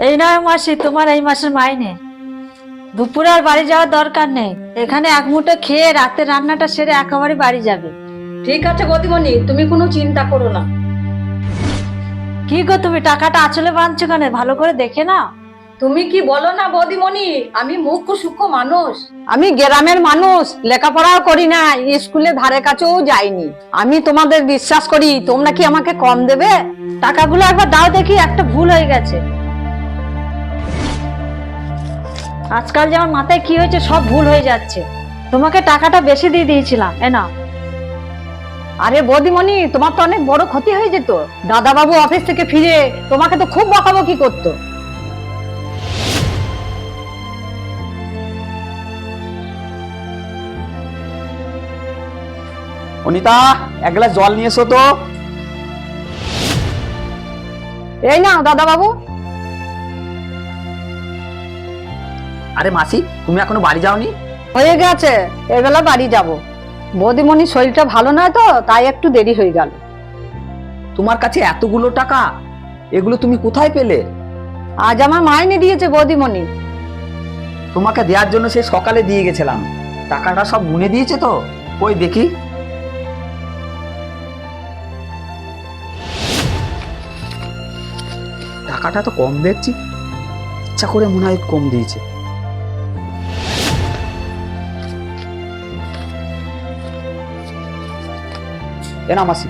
এই নয় মাসি, তোমার এই মাসের মাইনে। দুপুরে আর বাড়ি যাওয়ার দরকার নেই, এখানে এক মুঠো খেয়ে রাতে রান্নাটা সেরে একেবারে বাড়ি যাবে। ঠিক আছে বৌদিমণি, তুমি কোনো চিন্তা করো না। কি গো, তুমি টাকাটা আঁচলে বাঁধছো কেন? ভালো করে দেখে না। তুমি কি বলো না বৌদিমণি, আমি মুখ্য সূক্ষ্ম মানুষ। আমি গ্রামের মানুষ, লেখাপড়াও করি না, স্কুলে ধারে কাছেও যাইনি। আমি তোমাদের বিশ্বাস করি, তোমরা কি আমাকে কম দেবে? টাকাগুলো একবার দাও দেখি, একটা ভুল হয়ে গেছে। আজকাল যে আমার মাথায় কি হয়েছে, সব ভুল হয়ে যাচ্ছে। তোমাকে টাকাটা বেশি দিয়ে দিয়েছিলাম, এ নাও। আরে বৌদিমণি, তোমার তো অনেক বড় ক্ষতি হয়ে যেত। দাদাবাবু অফিস থেকে ফিরে তোমাকে তো খুব বকাবকি করতো। অনিতা, এক গ্লাস জল নিয়ে এসো তো। এই নাও দাদাবাবু। আরে মাসি, তুমি এখনো বাড়ি যাওনি? হয়ে গেছে, এবেলা বাড়ি যাব। বৌদিমণির শরীরটা ভালো নয় তো, তাই একটু দেরি হয়ে গেল। তোমার কাছে এতগুলো টাকা, এগুলো তুমি কোথায় পেলে? আজ আমার মাইনে দিয়েছে বৌদিমণি। তোমাকে দেওয়ার জন্য সে সকালে দিয়ে গেছিলাম। টাকাটা সব গুনে দিয়েছে তো? কই দেখি। টাকাটা তো কম দেখছি, ইচ্ছা করে মনে হয় কম দিয়েছে। এ না মাসি।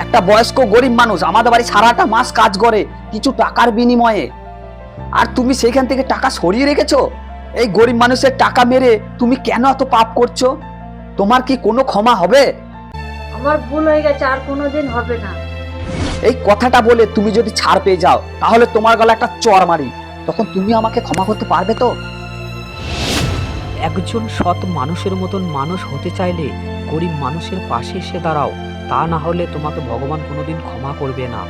একটা বয়স্ক গরিব মানুষ আমাদের বাড়ি সারাটা মাস কাজ করে কিছু টাকার বিনিময়ে, আর তুমি সেইখান থেকে টাকা সরিয়ে রেখেছো। এই গরিব মানুষের টাকা মেরে তুমি কেন এত পাপ করছো? তোমার কি কোনো ক্ষমা হবে? আমার ভুল হয়ে গেছে, আর কোনোদিন হবে না। এই কথাটা বলে তুমি যদি ছাড় পেয়ে যাও, তাহলে তোমার গলা একটা চড় মারি, তখন তুমি আমাকে ক্ষমা করতে পারবে তো? একজন সৎ মানুষের মতন মানুষ হতে চাইলে গরিব মানুষের পাশে এসে দাঁড়াও, তা না হলে তোমাকে ভগবান কোনোদিন ক্ষমা করবে না।